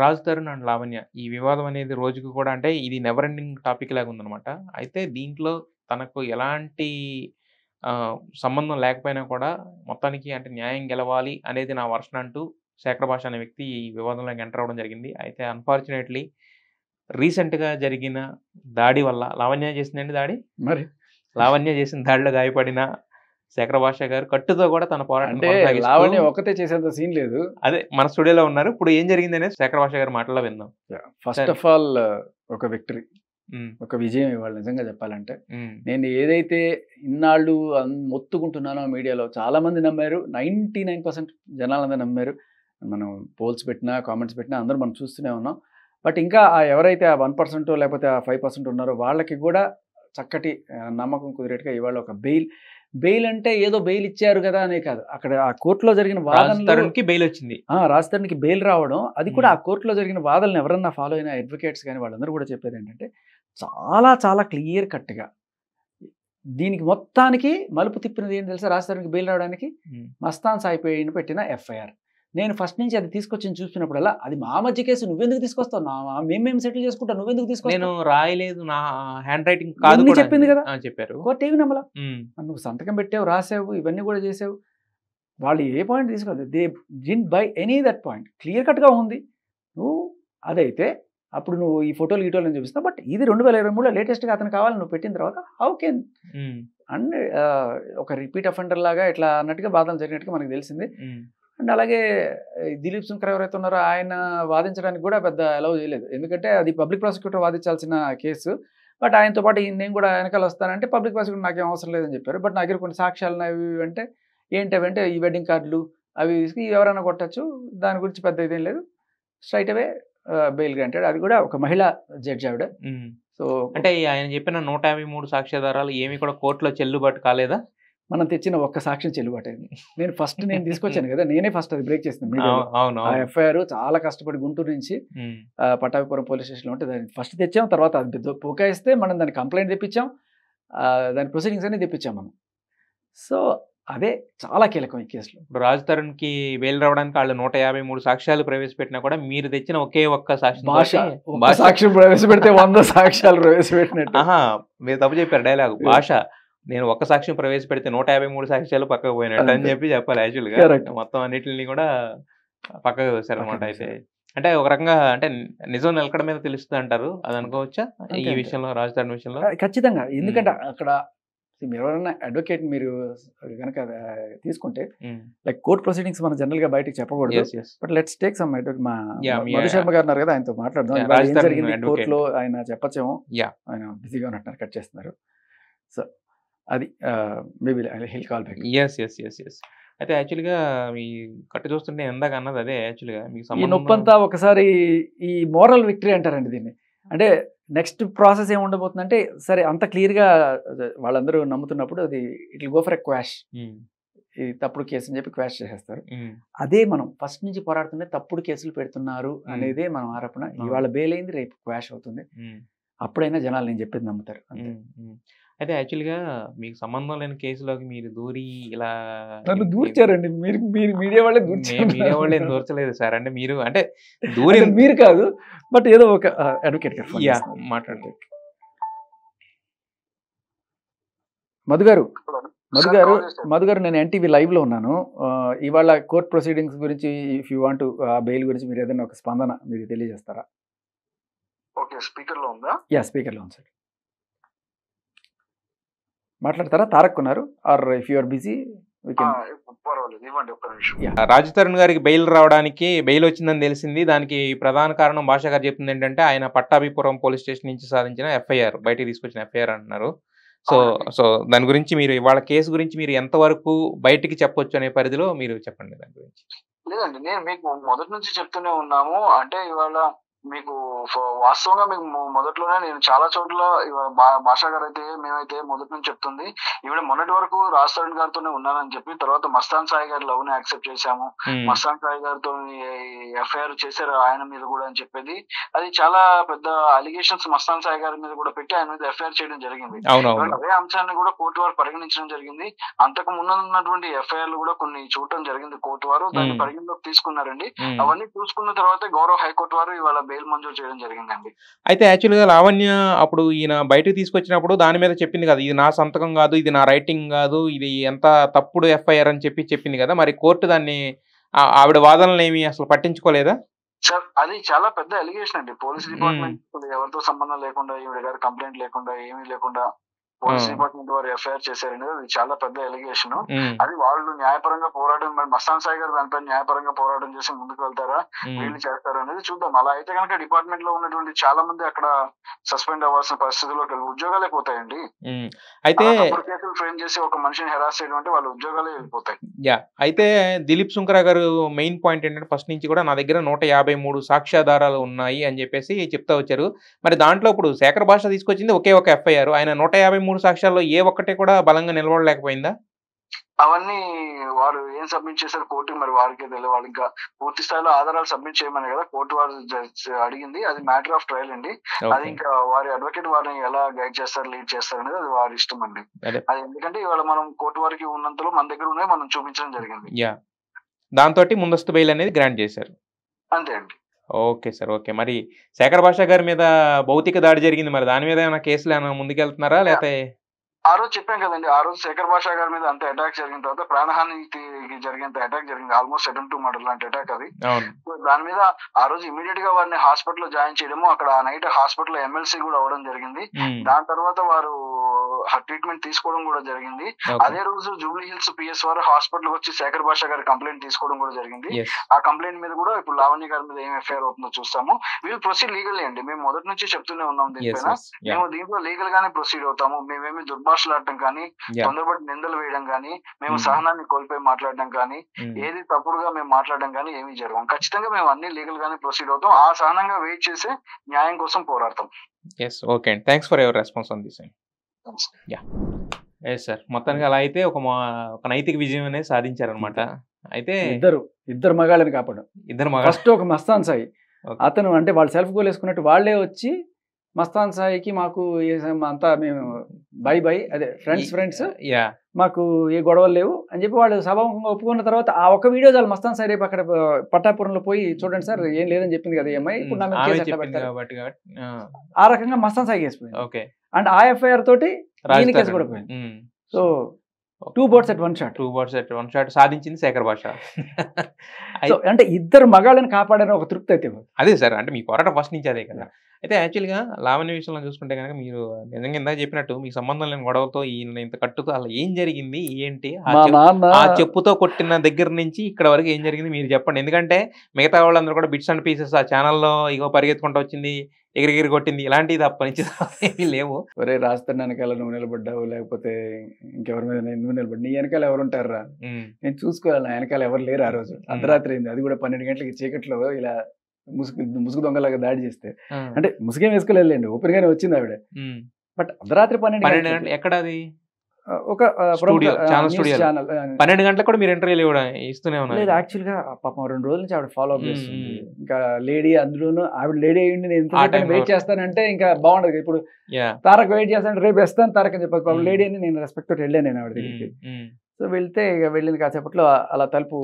Raj Tarun and Lavanya ఈ వివాదం అనేది రోజుకి కూడా అంటే ఇది నెవర్ ఎండింగ్ టాపిక్ లాగా ఉందనమాట. అయితే దీంట్లో తనకు ఎలాంటి సంబంధం లేకపోయినా కూడా మొత్తానికి అంటే న్యాయం గెలవాలి అనేది నా వర్షన్ అంటూ శేఖర్ భాష అనే వ్యక్తి ఈ వివాదంలోకి ఎంటర్ అవ్వడం జరిగింది. అయితే అన్‌ఫార్చునేట్‌లీ రీసెంట్‌గా జరిగిన దాడి వల్ల లావణ్య చేసిందండి దాడి? మరి లావణ్య చేసిన దాడిలో గాయపడిన శేఖర్ భాష గారు కట్టుతో కూడా తన పోరాటం అంటే కొనసాగిస్తూ లావణ్య ఒక్కతే చేసేంత సీన్ లేదు. అదే మన స్టూడియోలో ఉన్నారు. ఇప్పుడు ఏం జరిగిందనేది శేఖర్ భాష గారి మాటల్లో విందాం. ఫస్ట్ ఆఫ్ ఆల్ ఒక విక్టరీ, ఒక విజయం ఇవాళ నిజంగా చెప్పాలంటే. నేను ఏదైతే ఇన్నాళ్ళు మొత్తుకుంటున్నానో మీడియాలో చాలా మంది నమ్మారు, 99% జనాలందరూ నమ్మారు. మనం పోల్స్ పెట్టినా కామెంట్స్ పెట్టినా అందరూ మనం చూస్తూనే ఉన్నాం. బట్ ఇంకా ఎవరైతే ఆ 1% లేకపోతే ఆ 5% ఉన్నారో వాళ్ళకి కూడా చక్కటి నమ్మకం కుదిరేట్టుగా ఇవాళ ఒక బెయిల్ అంటే ఏదో బెయిల్ ఇచ్చారు కదా అనే కాదు, అక్కడ ఆ కోర్టులో జరిగిన వాదనకి బెయిల్ వచ్చింది. రాజ్ తరుణ్‌కి బెయిల్ రావడం, అది కూడా ఆ కోర్టులో జరిగిన వాదనలు ఎవరన్నా ఫాలో అయిన అడ్వకేట్స్ కానీ వాళ్ళందరూ కూడా చెప్పేది ఏంటంటే చాలా చాలా క్లియర్ కట్గా దీనికి మొత్తానికి మలుపు తిప్పినది ఏం తెలుసా? రాజ్ తరుణ్‌కి బెయిల్ రావడానికి మస్తాన్ సాయిపైన పెట్టిన ఎఫ్ఐఆర్. నేను ఫస్ట్ నుంచి అది తీసుకొచ్చి చూసినప్పుడల్లా అది మా మధ్య కేసు, నువ్వెందుకు తీసుకొస్తావు? మేము సెటిల్ చేసుకుంటాం, నువ్వెందుకు తీసుకొస్తావు? నేను రాయలేదు, నా హ్యాండ్ రైటింగ్ కాదు కూడా చెప్పింది కదా చెప్పారు. కోర్టు ఏమి నమ్మలా. నువ్వు సంతకం పెట్టావు, రాసావు, ఇవన్నీ కూడా చేసావు. వాళ్ళు ఏ పాయింట్ తీసుకోలేదు, they didn't by any that point. Clear కట్గా ఉంది. నువ్వు అదైతే అప్పుడు నువ్వు ఈ ఫోటోలు గీటోలు అని చూపిస్తావు. బట్ ఇది 2023లో లేటెస్ట్గా అతను కావాలి నువ్వు పెట్టిన తర్వాత హౌ కెన్ అండ్ ఒక రిపీట్ అఫెండర్ లాగా ఇట్లా అన్నట్టుగా బాధలు జరిగినట్టుగా మనకు తెలిసింది. అండ్ అలాగే దిలీప్ శంకర్ ఎవరైతే ఉన్నారో ఆయన వాదించడానికి కూడా పెద్ద అలౌ చేయలేదు, ఎందుకంటే అది పబ్లిక్ ప్రాసిక్యూటర్ వాదించాల్సిన కేసు. బట్ ఆయనతో పాటు నేను కూడా వెనకాల వస్తానంటే పబ్లిక్ ప్రాసిక్యూటర్ నాకేం అవసరం లేదని చెప్పారు. బట్ నా దగ్గర కొన్ని సాక్ష్యాలు అవి అంటే ఏంటంటే ఈ వెడ్డింగ్ కార్డులు అవి తీసుకు ఎవరైనా కొట్టచ్చు, దాని గురించి పెద్ద ఇదేం లేదు, స్ట్రైట్ అవే బెయిల్ గ్రాంటెడ్. అది కూడా ఒక మహిళా జడ్జి ఆవిడ. సో అంటే ఆయన చెప్పిన 153 సాక్ష్యాధారాలు ఏమి కూడా కోర్టులో చెల్లుబాటు కాలేదా? మనం తెచ్చిన ఒక్క సాక్ష్యం చెల్లుబాటు అయింది. నేను తీసుకొచ్చాను కదా, నేనే ఫస్ట్ అది బ్రేక్ చేస్తాను. ఆ ఎఫ్ఐఆర్ చాలా కష్టపడి గుంటూరు నుంచి పట్టాభిపురం పోలీస్ స్టేషన్లో ఉంటే దాన్ని ఫస్ట్ తెచ్చాం. తర్వాత అది పోకాయిస్తే మనం దాన్ని కంప్లైంట్ తెప్పించాం, దాని ప్రొసీడింగ్స్ అన్ని తెప్పించాం మనం. సో అదే చాలా కీలకం ఈ కేసులో. ఇప్పుడు రాజ్ తరుణ్‌కి బెయిల్ రావడానికి వాళ్ళు 153 సాక్ష్యాలు ప్రవేశపెట్టినా కూడా మీరు తెచ్చిన ఒకే ఒక్క సాక్ష్యం ప్రవేశపెడితే 100 సాక్ష్యాలు ప్రవేశపెట్టినట్టు. మీరు తప్పు చెప్పారు డైలాగ్. భాష నేను ఒక్క సాక్ష్యం ప్రవేశపెడితే 153 సాక్ష్యాలు పక్కకు పోయినట్టు అని చెప్పాలి. యాక్చువల్గా మొత్తం అన్నిటిని కూడా పక్కకు వేశారు అనమాట. అయితే అంటే ఒక రకంగా అంటే నిజం నిలకడ మీద తెలుస్తుంది అంటారు, అది అనుకోవచ్చా ఈ విషయంలో, రాజ్ తరుణ్ విషయంలో? ఖచ్చితంగా. ఎందుకంటే అక్కడ మీరు ఎవరైనా అడ్వకేట్ మీరు కనుక తీసుకుంటే లైక్ కోర్ట్ ప్రొసీడింగ్స్ మనం జనరల్ గా బయటకు చెప్పకూడదు. But let's take some advocate. మా మధు శర్మ గారు ఉన్నారు కదా, ఆయనతో మాట్లాడదాం. ఏం జరిగింది కోర్టులో ఆయన చెప్పచ్చేమో, ఆయన బిజీగా ఉన్నట్టున్నారు, కట్ చేస్తున్నారు. సో అది మేబీ హిల్ కాల్ బ్యాక్. అయితే యాక్చువల్గా మీ కట్టు చూస్తుంటే ఎందాక అన్నది అదే. యాక్చువల్గా మీకు ఈ నొప్పంతా ఒకసారి ఈ మోరల్ విక్టరీ అంటారండి దీన్ని. అంటే నెక్స్ట్ ప్రాసెస్ ఏమి ఉండబోతుందంటే, సరే అంత క్లియర్గా వాళ్ళందరూ నమ్ముతున్నప్పుడు అది it will go for a quash. ఇది తప్పుడు కేసు అని చెప్పి క్వాష్ చేసేస్తారు. అదే మనం ఫస్ట్ నుంచి పోరాడుతుంటే తప్పుడు కేసులు పెడుతున్నారు అనేదే మనం ఆరోపణ. ఇవాళ బెయిల్ అయింది, రేపు క్వాష్ అవుతుంది. అప్పుడైనా జనాలు నేను చెప్పేది నమ్ముతారు. అయితే యాక్చువల్గా మీకు సంబంధం లేని కేసులోకి మీరు దూరి ఇలా దూర్చారండి. మీరు మీడియా వాళ్ళే మీడియా వాళ్ళే దూర్చలేదు సార్. అంటే మీరు అంటే మీరు కాదు, బట్ ఏదో ఒక అడ్వకేట్ మాట్లాడతారు. మధు గారు నేను ఎన్టీవీ లైవ్ లో ఉన్నాను. ఇవాళ కోర్ట్ ప్రొసీడింగ్స్ గురించి ఇఫ్ యూ వాంట్ బెయిల్ గురించి మీరు ఏదైనా ఒక స్పందన మీరు తెలియజేస్తారా? ఓకే, స్పీకర్ లో ఉందా? స్పీకర్ లో ఉంది సార్. మాట్లాడతారా? తారక్ ఉన్నారు, or if you are busy Raj Tarun గారికి బెయిల్ రావడానికి బెయిల్ వచ్చిందని తెలిసింది. దానికి ప్రధాన కారణం భాష గారు చెప్తుంది ఏంటంటే ఆయన పట్టాభిపురం పోలీస్ స్టేషన్ నుంచి సాధించిన ఎఫ్ఐఆర్, బయటికి తీసుకొచ్చిన ఎఫ్ఐఆర్ అంటున్నారు. సో దాని గురించి మీరు ఇవాళ కేసు గురించి మీరు ఎంతవరకు బయటికి చెప్పొచ్చు అనే పరిధిలో మీరు చెప్పండి దాని గురించి. లేదండి, నేను మీకు మొదటి నుంచి చెప్తూనే ఉన్నాము. అంటే ఇవాళ మీకు వాస్తవంగా మీకు మొదట్లోనే నేను చాలా చోట్ల భాషా గారు అయితే మేమైతే మొదటి నుంచి చెప్తుంది ఈవిడ మొన్నటి వరకు రాజ్ తరుణ్ గారితోనే ఉన్నానని చెప్పి తర్వాత మస్తాన్ సాయి గారి లవ్ ని యాక్సెప్ట్ చేశాము, మస్తాన్ సాయి గారితో ఎఫ్ఐఆర్ చేశారు ఆయన మీద కూడా అని చెప్పేది అది చాలా పెద్ద అలిగేషన్స్ మస్తాన్ సాయి గారి మీద కూడా పెట్టి ఆయన మీద ఎఫ్ఐఆర్ చేయడం జరిగింది. అదే అంశాన్ని కూడా కోర్టు వారు పరిగణించడం జరిగింది. అంతకు ముందు ఉన్నటువంటి ఎఫ్ఐఆర్లు కూడా కొన్ని చూడటం జరిగింది కోర్టు వారు, దాన్ని పరిగణలోకి తీసుకున్నారండి. అవన్నీ చూసుకున్న తర్వాత గౌరవ హైకోర్టు వారు ఇవాళ బెయిల్ మంజూరు చేయడం జరిగిందండి. అయితే యాక్చువల్‌గా లావణ్య అప్పుడు ఈయన బయటకు తీసుకొచ్చినప్పుడు దాని మీద చెప్పింది కదా! ఇది నా సంతకం కాదు, ఇది నా రైటింగ్ కాదు, ఇది ఎంత తప్పుడు ఎఫ్ఐఆర్ అని చెప్పింది కదా! మరి కోర్టు దాన్ని ఆవిడ వాదనలేమి అసలు పట్టించుకోలేదా? సార్ అది చాలా పెద్ద అలిగేషన్ అండి. పోలీస్ డిపార్ట్మెంట్ ఎవరితో సంబంధం లేకుండా ఈవిడ గారి కంప్లైంట్ లేకుండా ఏమీ లేకుండా పోలీస్ డిపార్ట్మెంట్ వారు ఎఫ్ఐఆర్ చేశారనేది అది చాలా పెద్ద ఎలిగేషన్. అది వాళ్ళు న్యాయపరంగా పోరాటం, మరి మస్తాన్ సాయి గారు దానిపై న్యాయపరంగా పోరాటం చేసి ముందుకు వెళ్తారా వీళ్ళు చేస్తారా అనేది చూద్దాం. అలా అయితే కనుక డిపార్ట్మెంట్ లో ఉన్నటువంటి చాలా మంది అక్కడ సస్పెండ్ అవ్వాల్సిన పరిస్థితుల్లోకి ఉద్యోగాలే పోతాయండి. అయితే కేసులు ఫ్రేమ్ చేసి ఒక మనిషిని హెరాస్ చేయడం అంటే వాళ్ళ ఉద్యోగాలే వెళ్ళిపోతాయి. అయితే దిలీప్ సుంకర గారు మెయిన్ పాయింట్ ఏంటంటే ఫస్ట్ నుంచి కూడా నా దగ్గర 153 సాక్ష్యాధారాలు ఉన్నాయి అని చెప్పేసి చెప్తా వచ్చారు. మరి దాంట్లో ఇప్పుడు శేఖర్ భాష తీసుకొచ్చింది ఒకే ఒక ఎఫ్ఐఆర్, ఆయన 153 సాక్ష్యాల్లో ఏ ఒక్కటి కూడా బలంగా నిలబడలేకపోయిందా? అవన్నీ వారు ఏం సబ్మిట్ చేశారు కోర్టుకి మరి వారికే తెలియదు. వాళ్ళు ఇంకా పూర్తి స్థాయిలో ఆధారాలు సబ్మిట్ చేయమని కదా కోర్టు వారు అడిగింది. అది మ్యాటర్ ఆఫ్ ట్రయల్ అండి. అది ఇంకా వారి అడ్వకేట్ వారిని ఎలా గైడ్ చేస్తారు, లీడ్ చేస్తారు అనేది అది వారి ఇష్టం అండి. అది ఎందుకంటే ఇవాళ మనం కోర్టు వారికి ఉన్నంతలో మన దగ్గర ఉన్నాయి మనం చూపించడం జరిగింది. దాంతో ముందస్తు బెయిల్ అనేది గ్రాంట్ చేశారు. అంతే అండి. Okay sir, okay. మరి శేఖర్ భాష గారి మీద భౌతిక దాడి జరిగింది, మరి దాని మీద ఏమైనా కేసులు ఏమైనా ముందుకెళ్తున్నారా లేకపోతే? ఆ రోజు చెప్పాం కదండి, ఆ రోజు శేఖర్ భాషా గారి మీద అంత అటాక్ జరిగిన తర్వాత ప్రాణహానికి జరిగినంత అటాక్ జరిగింది. ఆల్మోస్ట్ అటెంప్ట్ టు మర్డర్ లాంటి అటాక్ అది. దాని మీద ఆ రోజు ఇమీడియట్ గా వారిని హాస్పిటల్ జాయిన్ చేయడము, అక్కడ ఆ నైట్ హాస్పిటల్ ఎమ్మెల్సీ కూడా అవడం జరిగింది. దాని తర్వాత వారు ట్రీట్మెంట్ తీసుకోవడం కూడా జరిగింది. అదే రోజు జూబ్లీ హిల్స్ పిఎస్ వారు హాస్పిటల్ వచ్చి శేఖర్ భాషా గారి కంప్లైంట్ తీసుకోవడం కూడా జరిగింది. ఆ కంప్లైంట్ మీద కూడా ఇప్పుడు లావణ్య గారి మీద ఏం ఎఫ్ఐఆర్ అవుతుందో చూస్తాము. వీళ్ళు ప్రొసీడ్ లీగల్ అండి. మేము మొదటి నుంచి చెప్తూనే ఉన్నాం దీనిపైన. మేము దీంట్లో లీగల్ గానే ప్రొసీడ్ అవుతాము. మేమేమి దుర్భాషలాడటం కానీ, తొందరపడి నిందలు వేయడం కానీ, మేము సహనాన్ని కోల్పోయి మాట్లాడడం కానీ, ఏది తప్పుడుగా మేము మాట్లాడడం కానీ ఏమీ జరగం. ఖచ్చితంగా మేము అన్ని లీగల్ గానే ప్రొసీడ్ అవుతాం. ఆ సహనంగా వెయిట్ చేసి న్యాయం కోసం పోరాడతాం. ఓకే అండి, thanks for your response on this. Sir, మొత్తానికి అలా అయితే ఒక నైతిక విజయం అనేది సాధించారనమాట. అయితే ఇద్దరు మగాళ్ళని కాపాడు. ఫస్ట్ ఒక మస్తాన్ సాయి అతను అంటే వాళ్ళు సెల్ఫ్ గోల్ వేసుకున్నట్టు వాళ్ళే వచ్చి మస్తాన్ సాయికి మాకు అంతా మేము బై అదే ఫ్రెండ్స్ మాకు ఏ గొడవలు లేవు అని చెప్పి వాళ్ళు సభాముఖంగా ఒప్పుకున్న తర్వాత ఆ ఒక్క వీడియో చాలు మస్తాన్ సాయి రేపు అక్కడ పట్టాపురంలో పోయి చూడండి సార్ ఏం లేదని చెప్పింది కదా ఏమై ఇప్పుడు నా మీద కేసు ఎట్లా పెడతారు, ఆ రకంగా మస్తాన్ సాయి కేసు పోయింది. అండ్ ఆ ఎఫ్ఐఆర్ తోటి ఈయన కేసు కూడా పోయింది. సో 2 birds at 1 shot సాధించింది శేఖర్ భాష. అంటే ఇద్దరు మగాళ్ళని కాపాడని ఒక తృప్తి అయితే అదే సార్, అంటే మీ పోరాటం ఫస్ట్ నుంచి అదే కదా. అయితే యాక్చువల్గా లావణ్య విషయంలో చూసుకుంటే కనుక మీరు నిజంగా ఇందాక చెప్పినట్టు మీకు సంబంధం లేని గొడవలతో ఈయన ఇంత కట్టుతో అలా ఏం జరిగింది ఏంటి, ఆ చెప్పుతో కొట్టిన దగ్గర నుంచి ఇక్కడ వరకు ఏం జరిగింది మీరు చెప్పండి. ఎందుకంటే మిగతా వాళ్ళందరూ కూడా బిట్స్ అండ్ పీసెస్ ఆ ఛానల్లో ఇగో పరిగెత్తుకుంటూ వచ్చింది, ఎగిరిగిరి కొట్టింది, ఇలాంటివి తప్ప నుంచి ఏమీ లేవు. ఒరే రాస్తాను వెనకాల నువ్వు నిలబడ్డావు, లేకపోతే ఇంకెవరి మీద నువ్వు నిలబడి నీ వెనకాల ఎవరు ఉంటారా నేను చూసుకోవాలి, నా వెనకాల ఎవరు లేరు. ఆ రోజు అర్ధరాత్రి అయింది, అది కూడా 12 గంటలకి చీకట్లో ఇలా ముసుగు దొంగలాగా దాడి చేస్తే, అంటే ముసుగేం వేసుకోలేదండి, ఓపెన్ గానే వచ్చింది ఆవిడ. బట్ అర్ధరాత్రి 12 గంటలు ఎక్కడ అది ఒక ఛానల్ 12 గంటలకు కూడా మీరు ఇంటర్వ్యూలు కూడా ఇస్తూనే ఉన్నారు. లేదు యాక్చువల్ గా పాపం 2 రోజుల నుంచి ఆవిడ ఫాలో అప్ చేస్తుంది. ఇంకా లేడీ, అందులోనూ ఆవిడ లేడీ అయ్యింది, నేను ఎంత వెయిట్ చేస్తానంటే ఇంకా బాగుండదు. ఇప్పుడు తారక్ వెయిట్ చేస్తాను, రేపు వేస్తాను తారక్ అని చెప్పారు. పాపం లేడీ అని నేను రెస్పెక్ట్ తోటి వెళ్ళాను నేను ఆవిడ దగ్గరికి. సో వెళ్తే ఇక వెళ్ళింది కాసేపట్లో అలా తలుపు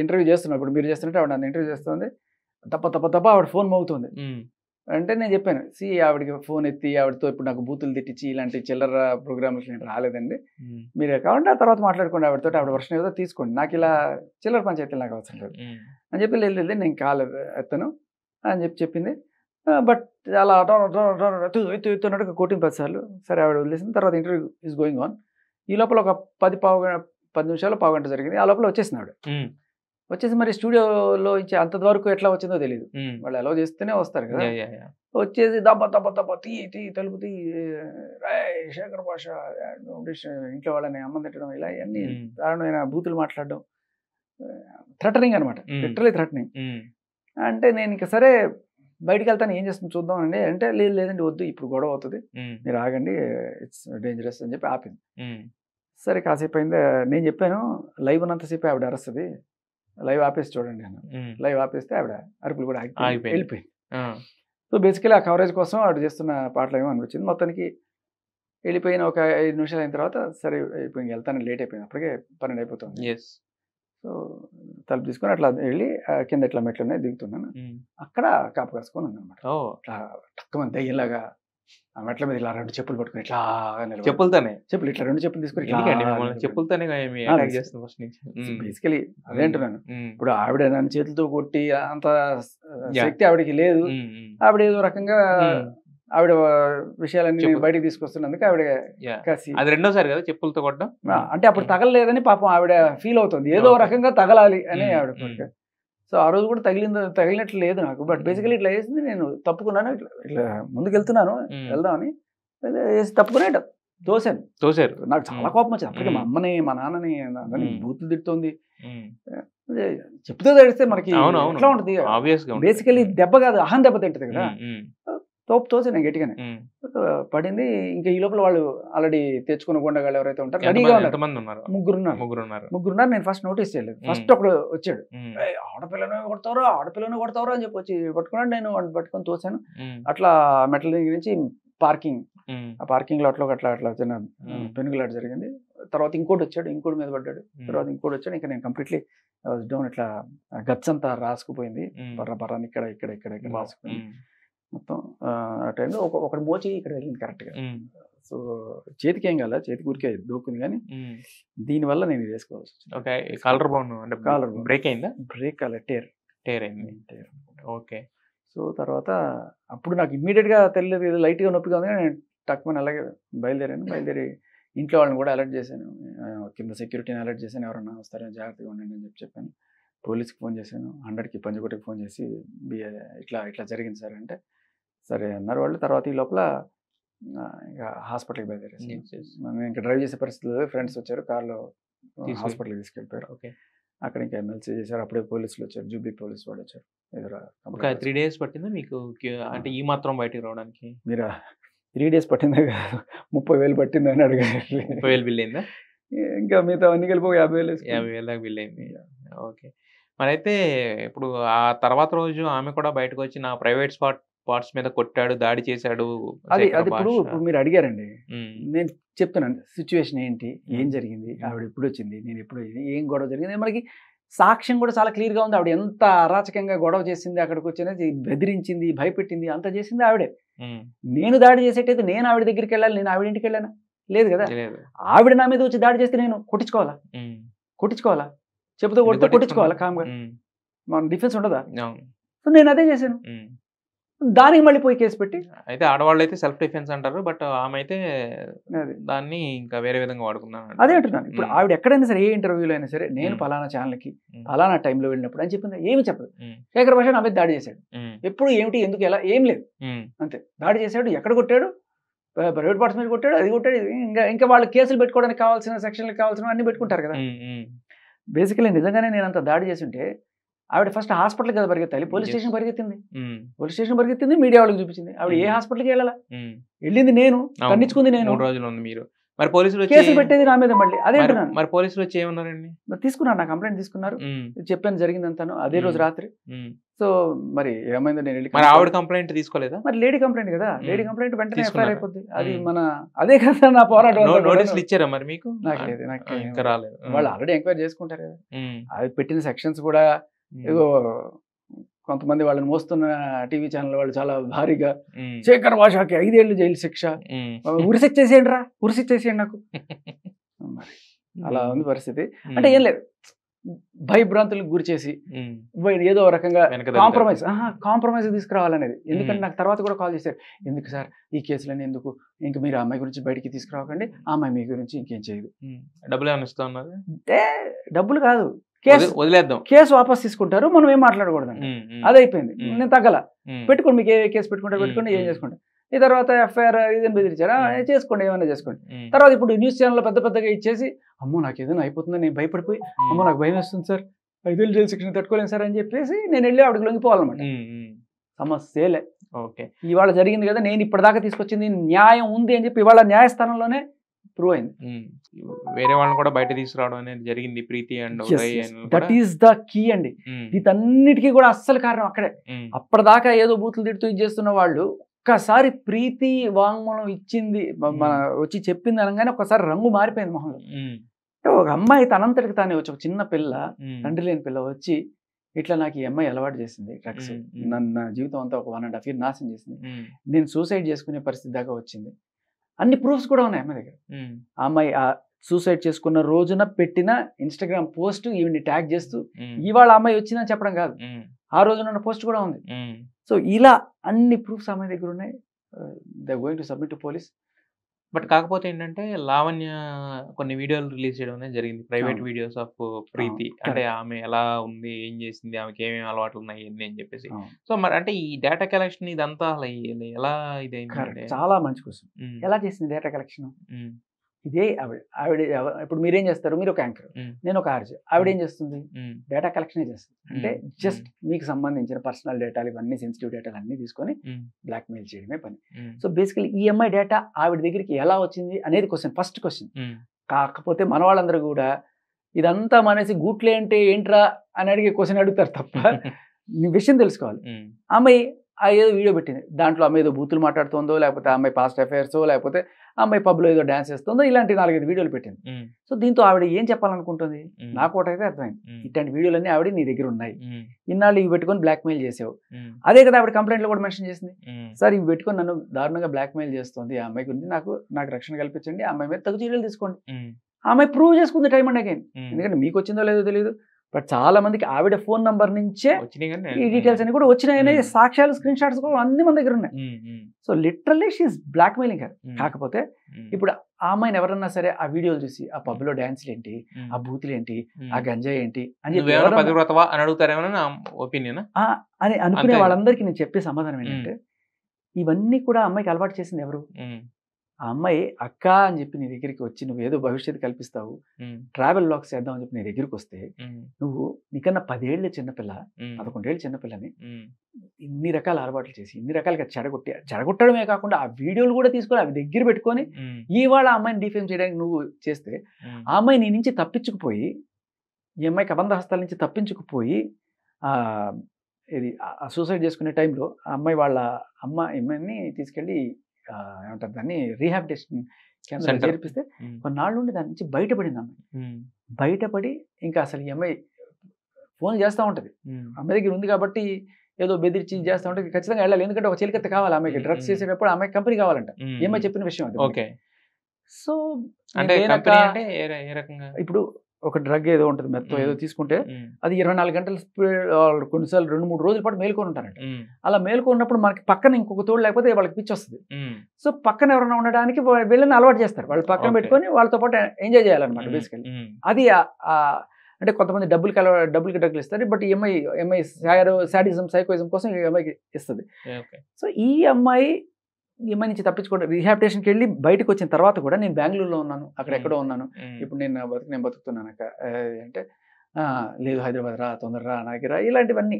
ఇంటర్వ్యూ చేస్తున్నాం, ఇప్పుడు మీరు చేస్తున్నట్టు ఆవిడ నన్ను ఇంటర్వ్యూ చేస్తుంది. తప్ప ఆవిడ ఫోన్ మోగుతుంది. అంటే నేను చెప్పాను, ఆవిడకి ఫోన్ ఎత్తి ఆవిడతో ఇప్పుడు నాకు బూతులు తిట్టించి ఇలాంటి చిల్లర ప్రోగ్రామ్స్ నేను రాలేదండి, మీరు కావాలంటే ఆ తర్వాత మాట్లాడుకోండి ఆవిడతో, ఆవిడ వర్షం ఏదో తీసుకోండి, నాకు ఇలా చిల్లర పంచాయతీలు నాకు అవసరం లేదు అని చెప్పి వెళ్ళి నేను కాల్ ఎత్తను అని చెప్పింది. బట్ అలా ఎత్తున్నట్టు కోటింగ్ 10 సార్లు. సరే ఆవిడ వదిలేసిన తర్వాత ఇంటర్వ్యూ ఈజ్ గోయింగ్ ఆన్. ఈ లోపల ఒక 10 నిమిషాలు పావు గంట జరిగింది. ఆ లోపల వచ్చేసింది ఆవిడ. వచ్చేసి మరి స్టూడియోలో నుంచి అంత వరకు ఎట్లా వచ్చిందో తెలియదు, వాళ్ళు అలౌ చేస్తేనే వస్తారు కదా. వచ్చేసి దబ్బ తీ తలుపు తీ శేఖర్ భాష ఇంట్లో వాళ్ళని అమ్మ తిట్టడం, ఇలా అన్ని దారుణమైన బూతులు మాట్లాడడం, థ్రెటనింగ్ అనమాట, లిటరలీ థ్రెటనింగ్. అంటే నేను ఇంకా సరే బయటికి వెళ్తాను, ఏం చేస్తాను చూద్దాం అండి అంటే, లేదండి వద్దు, ఇప్పుడు గొడవ అవుతుంది, మీరు ఆగండి, ఇట్స్ డేంజరస్ అని చెప్పి ఆపింది. సరే కాసేపు అయింది, నేను చెప్పాను లైవ్ ఉన్నంతసేపు ఆవిడ అరుస్తుంది, లైవ్ ఆపేసి చూడండి అన్న. లైవ్ ఆపేస్తే ఆవిడ అరుపులు కూడా వెళ్ళిపోయింది. సో బేసికలీ ఆ కవరేజ్ కోసం ఆవిడ చేస్తున్న పాటలు ఏమో అనిపించింది. మొత్తానికి వెళ్ళిపోయిన ఒక 5 నిమిషాలు అయిన తర్వాత సరే ఇప్పుడు వెళ్తాను, లేట్ అయిపోయింది, అప్పటికే 12 అయిపోతుంది. సో తలుపు తీసుకొని అట్లా వెళ్ళి కింద ఇట్లా మెట్లు ఉన్నాయి దిగుతున్నాను, అక్కడ కాపు కాసుకొని ఉందన్నమాట. అట్లా తక్కువ దయ్యంలాగా ఆ మెట్ల మీద ఇలా 2 చెప్పులు పట్టుకుని ఇట్లా చెప్పులు ఇట్లా 2 చెప్పులు తీసుకుని బేసికలీ అదే అంటున్నాను. ఇప్పుడు ఆవిడ నన్ను చేతులతో కొట్టి అంత శక్తి ఆవిడకి లేదు. ఆవిడ ఏదో రకంగా ఆవిడ విషయాలన్నీ బయటకు తీసుకొస్తున్నందుకు ఆవిడ కసి. అది రెండోసారి కదా చెప్పులతో కొట్టడం. అంటే అప్పుడు తగలలేదని పాపం ఆవిడ ఫీల్ అవుతుంది, ఏదో రకంగా తగలాలి అని ఆవిడ. సో ఆ రోజు కూడా తగిలినట్లు లేదు నాకు. బట్ బేసికలీ ఇట్లా వేసింది, నేను తప్పుకున్నాను, ఇట్లా ముందుకు వెళ్తున్నాను వెళ్దామని వేసి తప్పుకునే తోసారు. నాకు చాలా కోపం వచ్చింది అప్పటికి. మా అమ్మని మా నాన్నని బూతులు తిడుతోంది. చెప్తే తడిస్తే మనకి ఎట్లా ఉంటుంది. బేసికలీ దెబ్బ కాదు, అహం దెబ్బ తింటది కదా. తోసి నేను గట్టిగానే పడింది. ఇంకా ఈ లోపల వాళ్ళు ఆల్రెడీ తెచ్చుకున్న గుండగాళ్ళు ఎవరైతే ఉంటారో రెడీగా ఉన్నారు. ముగ్గురున్నారు. నేను ఫస్ట్ నోటీస్ చేయలేదు. ఫస్ట్ ఒకడు వచ్చాడు, ఆడపిల్లను కొడతారు అని చెప్పి వచ్చి పట్టుకున్నాడు. నేను పట్టుకొని తోసాను. అట్లా మెట్ల దగ్గర నుంచి పార్కింగ్, ఆ పార్కింగ్ లాట్లో అట్లా చిన్న పెనుగులాట జరిగింది. తర్వాత ఇంకోటి వచ్చాడు, ఇంకోటి మీద పడ్డాడు. తర్వాత ఇంకోటి వచ్చాడు. ఇంకా నేను కంప్లీట్లీ డౌన్, ఇట్లా గట్స్ అంతా రాసుకుపోయింది, బర్రాన్ని ఇక్కడ రాసుకుపోయింది మొత్తం. ఆ టైంలో ఒకటి మోచి ఇక్కడ వెళ్ళింది కరెక్ట్గా. సో చేతికి ఏం కాల, చేతికి ఊరికే దూకుంది, కానీ దీనివల్ల నేను వేసుకోవాల్సి వచ్చింది. కాలర్ బ్రేక్ అయిందా? బ్రేక్ కాలే, టేర్ అయింది. ఓకే. సో తర్వాత అప్పుడు నాకు ఇమ్మీడియట్గా తెలియలేదు, ఏదో లైట్గా నొప్పిగా ఉంది. నేను టక్కుమని అలాగే బయలుదేరి ఇంట్లో వాళ్ళని కూడా అలర్ట్ చేశాను, కింద సెక్యూరిటీని అలర్ట్ చేశాను, ఎవరన్నా వస్తారని జాగ్రత్తగా ఉండండి అని చెప్పాను. పోలీస్కి ఫోన్ చేశాను, 100కి పంచకోటికి ఫోన్ చేసి ఇట్లా జరిగింది సార్ అంటే సరే అన్నారు వాళ్ళు. తర్వాత ఈ లోపల ఇంకా హాస్పిటల్కి బయలుదేరేసి, నేను ఇంకా డ్రైవ్ చేసే పరిస్థితుల్లో ఫ్రెండ్స్ వచ్చారు, కార్లో హాస్పిటల్కి తీసుకెళ్ళిపోయారు. అక్కడ ఇంకా ఎమ్మెల్సీ చేశారు. అప్పుడే పోలీసులు వచ్చారు, జూబ్లీ పోలీసు వాళ్ళు వచ్చారు. ఒక 3 days పట్టిందా మీకు అంటే ఈ మాత్రం బయటికి రావడానికి? మీరు 3 days పట్టిందా కాదు, 30,000 పట్టిందా అని అడిగారు. 30,000 బిల్ అయిందా? ఇంకా మిగతా అన్ని కలిపి 50,000 దాకా బిల్ అయింది. ఓకే. మరైతే ఇప్పుడు ఆ తర్వాత రోజు ఆమె కూడా బయటకు వచ్చి నా ప్రైవేట్ పార్ట్స్ మీద కొట్టాడు, దాడి చేశాడు. అది ఇప్పుడు మీరు అడిగారండి, నేను చెప్తున్నాను సిచ్యువేషన్ ఏంటి, ఏం జరిగింది, ఆవిడ ఎప్పుడు వచ్చింది, నేను ఎప్పుడు, ఏం గొడవ జరిగింది, మనకి సాక్ష్యం కూడా చాలా క్లియర్గా ఉంది. ఆవిడ ఎంత అరాచకంగా గొడవ చేసింది, అక్కడికి వచ్చినది బెదిరించింది, భయపెట్టింది, అంత చేసింది ఆవిడే. నేను దాడి చేసేటైతే నేను ఆవిడ దగ్గరికి వెళ్ళాలి, నేను ఆవిడ ఇంటికి వెళ్ళానా? లేదు కదా. ఆవిడ నా మీద వచ్చి దాడి చేస్తే నేను కొట్టించుకోవాలా? చెబుతూ కొట్టించుకోవాలా కామ్గా, మన డిఫెన్స్ ఉండదా? సో నేను అదే చేశాను. దానికి మళ్ళీ పోయి కేసు పెట్టి, అయితే ఆడవాళ్ళు అయితే సెల్ఫ్ డిఫెన్స్ అంటారు, బట్ ఆమె అయితే దాన్ని ఇంకా వేరే విధంగా వాడుకున్నాను. అదే అంటున్నాను. ఇప్పుడు ఆవిడ ఎక్కడైనా సరే, ఏ ఇంటర్వ్యూలో అయినా సరే, నేను పలానా ఛానల్కి పలానా టైంలో వెళ్ళినప్పుడు అని చెప్పింది, ఏమి చెప్పదు. శేఖర్ భాష నా మీద దాడి చేశాడు, ఎప్పుడు ఏమిటి, ఎందుకు, ఎలా, ఏం లేదు, అంతే. దాడి చేశాడు, ఎక్కడ కొట్టాడు, ప్రైవేట్ పార్ట్స్ మీద కొట్టాడు, అది కొట్టాడు, ఇంకా వాళ్ళు కేసులు పెట్టుకోవడానికి కావాల్సిన సెక్షన్లకు కావాల్సిన అన్ని పెట్టుకుంటారు కదా. బేసికలీ నిజంగానే నేను అంత దాడి చేసి ఉంటే ఆవిడ ఫస్ట్ హాస్పిటల్ కదా పరిగెత్తాలి, పోలీస్ స్టేషన్ పరిగెత్తింది, మీడియా వాళ్ళకి చూపించింది. ఆవిడ ఏ హాస్పిటల్కి వెళ్ళాలా? వెళ్ళింది నేను, ఖండించుకుంది నేను. 3 రోజులు ఉంది మీరు, మరి పోలీసులు కేసులు పెట్టేది నా మీద. మళ్ళీ అదే అంటున్నాను. మరి పోలీసులు వచ్చి ఏమన్నారండి? తీసుకున్నారు, నా కంప్లైంట్ తీసుకున్నారు, చెప్పాను జరిగిందంతాను అదే రోజు రాత్రి. సో మరి ఏమైందో నేను వెళ్ళి, ఆవిడ కంప్లైంట్ తీసుకోలేదా? మరి లేడీ కంప్లైంట్ కదా, లేడీ కంప్లైంట్ వెంటనే ఎఫ్ఐఆర్ అయిపోద్ది. అది మన అదే కదా నా పోరాటం. నోటీసులు ఇచ్చారా మరి మీకు? నాకు లేదు, నాకు ఇంకా రాలేదు. వాళ్ళు ఆల్రెడీ ఎంక్వైరీ చేసుకుంటారు కదా. అది పెట్టిన సెక్షన్స్ కూడా ఏదో కొంతమంది వాళ్ళని మోస్తున్న టీవీ ఛానల్ వాళ్ళు చాలా భారీగా, శేఖర్ భాషకి 5 ఏళ్ళు జైలు శిక్ష, ఉరిశిక్ష చేసేయండి నాకు. మరి అలా ఉంది పరిస్థితి. అంటే ఏం లేదు, భయభ్రాంతులకు గురి చేసి ఏదో రకంగా కాంప్రమైజ్ తీసుకురావాలనేది. ఎందుకంటే నాకు తర్వాత కూడా కాల్ చేశారు, ఎందుకు సార్ ఈ కేసులని ఎందుకు, ఇంకా మీరు ఆ అమ్మాయి గురించి బయటికి తీసుకురావకండి, ఆ అమ్మాయి మీ గురించి ఇంకేం చేయదు. డబ్బులు ఏమైనా ఇస్తా ఉన్నారు? డబ్బులు కాదు, వదిలేద్దాం, కేసు వాపస్ తీసుకుంటారు, మనం ఏం మాట్లాడకూడదు. అది అయిపోయింది. నేను తగ్గల, పెట్టుకోండి, మీకు ఏ కేసు పెట్టుకోండి, ఏం చేసుకోండి. ఈ తర్వాత ఎఫ్ఐఆర్ ఇదని బెదిరించారా, చేసుకోండి, ఏమైనా చేసుకోండి. తర్వాత ఇప్పుడు న్యూస్ ఛానల్లో పెద్దగా ఇచ్చేసి, అమ్మో నాకు ఏదైనా అయిపోతుందని నేను భయపడిపోయి, అమ్మో నాకు భయం వేస్తుంది సార్, 5 ఏళ్ళు జైలు శిక్షణ తట్టుకోలేను సార్ అని చెప్పేసి నేను వెళ్ళి ఆవిడకి లొంగిపోవాలన్నమాట. సమస్యలే. ఓకే. ఇవాళ జరిగింది కదా, నేను ఇప్పటిదాకా తీసుకొచ్చింది న్యాయం ఉంది అని చెప్పి ఇవాళ న్యాయస్థానంలోనే ప్రూవ్ అయింది. వేరే వాళ్ళని కూడా బయట తీసుకురావడం అనేది జరిగింది Preethi and that is the key అండి. వీటన్నిటికీ కూడా అస్సలు కారణం అక్కడే. అప్పటిదాకా ఏదో బూతులు తిడుతూ ఇది చేస్తున్న వాళ్ళు ఒక్కసారి ప్రీతి వాంగ్మూలం ఇచ్చింది మన వచ్చి చెప్పింది అనగానే ఒక్కసారి రంగు మారిపోయింది మొహంలో. అంటే ఒక అమ్మాయి తనంతటికి తానే వచ్చి, ఒక చిన్న పిల్ల, తండ్రి లేని పిల్ల వచ్చి ఇట్లా నాకు ఈ అమ్మాయి అలవాటు చేసింది డ్రగ్స్, నా జీవితం అంతా ఒక 1.5 year నాశనం చేసింది, నేను సూసైడ్ చేసుకునే పరిస్థితి దాకా వచ్చింది, అన్ని ప్రూఫ్స్ కూడా ఉన్నాయి అమ్మాయి దగ్గర. ఆ అమ్మాయి సూసైడ్ చేసుకున్న రోజున పెట్టిన ఇన్స్టాగ్రామ్ పోస్ట్ ఈవిని ట్యాగ్ చేస్తూ ఇవాళ అమ్మాయి వచ్చిందని చెప్పడం కాదు, ఆ రోజున పోస్ట్ కూడా ఉంది. సో ఇలా అన్ని ప్రూఫ్స్ అమ్మాయి దగ్గర ఉన్నాయి. They going to submit to police. But కాకపోతే ఏంటంటే లావణ్య కొన్ని వీడియోలు రిలీజ్ చేయడం అనేది జరిగింది, ప్రైవేట్ వీడియోస్ ఆఫ్ ప్రీతి. అంటే ఆమె ఎలా ఉంది, ఏం చేసింది, ఆమెకి ఏమేమి అలవాట్లు ఉన్నాయి అని చెప్పేసి. సో మరి అంటే ఈ డేటా కలెక్షన్ ఇదంతా ఎలా ఇదైంది? చాలా మంచి క్వశ్చన్. ఎలా చేసింది డేటా కలెక్షన్? ఇదే ఆవిడ ఇప్పుడు మీరేం చేస్తారు, మీరు ఒక యాంకర్, నేను ఒక ఆర్జే, ఆవిడ ఏం చేస్తుంది, డేటా కలెక్షన్ చేస్తుంది. అంటే జస్ట్ మీకు సంబంధించిన పర్సనల్ డేటాలు ఇవన్నీ సెన్సిటివ్ డేటాలు అన్ని తీసుకొని బ్లాక్మెయిల్ చేయడమే పని. సో బేసికలీ ఈఎంఐ డేటా ఆవిడ దగ్గరికి ఎలా వచ్చింది అనేది క్వశ్చన్, ఫస్ట్ క్వశ్చన్. కాకపోతే మన వాళ్ళందరూ కూడా ఇదంతా మానేసి గూట్లే అంటే ఏంట్రా అని అడిగే క్వశ్చన్ అడుగుతారు తప్ప విషయం తెలుసుకోవాలి. అమ్మాయి ఏదో వీడియో పెట్టింది, దాంట్లో అమ్మాయి ఏదో బూతులు మాట్లాడుతుందో, లేకపోతే అమ్మాయి పాస్ట్ అఫైర్సో, లేకపోతే అమ్మాయి పబ్లో ఏదో డాన్స్ చేస్తుందో, ఇలాంటి 4-5 వీడియోలు పెట్టింది. సో దీంతో ఆవిడ ఏం చెప్పాలనుకుంటుంది, నాకు ఒకటైతే అర్థమైంది, ఇట్లాంటి వీడియోలన్నీ ఆవిడ నీ దగ్గర ఉన్నాయి, ఇన్నాళ్ళు ఇవి పెట్టుకొని బ్లాక్మెయిల్ చేసావు. అదే కదా ఆవిడ కంప్లైంట్లో కూడా మెన్షన్ చేసింది, సార్ ఇవి పెట్టుకొని నన్ను దారుణంగా బ్లాక్మెయిల్ చేస్తుంది, ఆ అమ్మాయి గురించి నాకు రక్షణ కల్పించండి, ఆ అమ్మాయి మీద తగు చర్యలు తీసుకోండి. ఆ అమ్మాయి ప్రూవ్ చేసుకుంది టైం అండ్ అగైన్. ఎందుకంటే మీకు వచ్చిందో లేదో తెలియదు, బట్ చాలా మందికి ఆవిడ ఫోన్ నంబర్ నుంచే ఈ డీటెయిల్స్ అన్ని కూడా వచ్చినాయనే సాక్ష్యాలు, స్క్రీన్ షాట్స్ కూడా అన్ని మన దగ్గర ఉన్నాయి. So literally she's blackmailing her. కాకపోతే ఇప్పుడు ఆ అమ్మాయిని ఎవరన్నా సరే ఆ వీడియోలు చూసి ఆ పబ్ లో డాన్స్లు ఏంటి, ఆ బూతులు ఏంటి, ఆ గంజా ఏంటి అని అనుకునే వాళ్ళందరికీ నేను చెప్పే సమాధానం ఏంటంటే, ఇవన్నీ కూడా అమ్మాయికి అలవాటు చేసింది ఎవరు? ఆ అమ్మాయి అక్క అని చెప్పి నీ దగ్గరికి వచ్చి నువ్వు ఏదో భవిష్యత్తు కల్పిస్తావు, ట్రావెల్ బ్లాగ్స్ చేద్దాం అని చెప్పి నీ దగ్గరికి వస్తే, నువ్వు నీకన్నా 10 ఏళ్ళు చిన్నపిల్ల, 11 ఏళ్ళు చిన్నపిల్లని ఇన్ని రకాల అలవాట్లు చేసి ఇన్ని రకాలుగా చెడగొట్టడమే కాకుండా ఆ వీడియోలు కూడా తీసుకొని అవి దగ్గర పెట్టుకొని ఇవాళ ఆ అమ్మాయిని డిఫేమ్ చేయడానికి నువ్వు చేస్తే, ఆ అమ్మాయి నీ నుంచి తప్పించుకుపోయి, ఈ అమ్మాయి కబంధ హస్తాల నుంచి తప్పించుకుపోయి ఇది సూసైడ్ చేసుకునే టైంలో ఆ అమ్మాయి వాళ్ళ అమ్మాయిని తీసుకెళ్ళి ఏమంటారు దాన్ని రీహాబిలిటేషన్ కేంద్రం చేర్పిస్తే కొన్నాళ్ళ నుండి దాని నుంచి బయటపడింది అమ్మాయి. బయటపడి ఇంకా అసలు ఈ అమ్మాయి ఫోన్ చేస్తూ ఉంటుంది, అమ్మాయి దగ్గర ఉంది కాబట్టి ఏదో బెదిరించి చేస్తూ ఉంటుంది, ఖచ్చితంగా వెళ్ళాలి, ఎందుకంటే ఒక చిలికత్త కావాలి అమ్మాయికి, డ్రగ్స్ చేసేటప్పుడు అమ్మాయి కంపెనీ కావాలంట, ఈ అమ్మాయి చెప్పిన విషయం అది. సో ఇప్పుడు ఒక డ్రగ్ ఏదో ఉంటుంది, మెత్తో ఏదో తీసుకుంటే అది 24 గంటలు కొన్నిసార్లు 2-3 రోజుల పాటు మేల్కొని ఉంటారంట. అలా మేల్కొన్నప్పుడు మనకి పక్కన ఇంకొక తోడు లేకపోతే వాళ్ళకి పిచ్చి వస్తుంది. సో పక్కన ఎవరైనా ఉండడానికి వీళ్ళని అలవాటు చేస్తారు, వాళ్ళు పక్కన పెట్టుకొని వాళ్ళతో పాటు ఎంజాయ్ చేయాలన్నమాట బేసికలీ. అది అంటే కొంతమంది డబ్బులకి ఇస్తారు, బట్ ఈ అమ్మాయి సాడిజం, సైకోయిజం కోసం ఈ అమ్మాయికి ఇస్తుంది. సో ఈ అమ్మాయి నుంచి తప్పించుకోవడం, రీహాబిలిటేషన్కి వెళ్ళి బయటకు వచ్చిన తర్వాత కూడా నేను బెంగళూరులో ఉన్నాను, అక్కడ ఎక్కడో ఉన్నాను, ఇప్పుడు నేను బతుకుతున్నాను అక్క అంటే, లేదు హైదరాబాద్ రా, తొందర రా, నాకు రా, ఇవన్నీ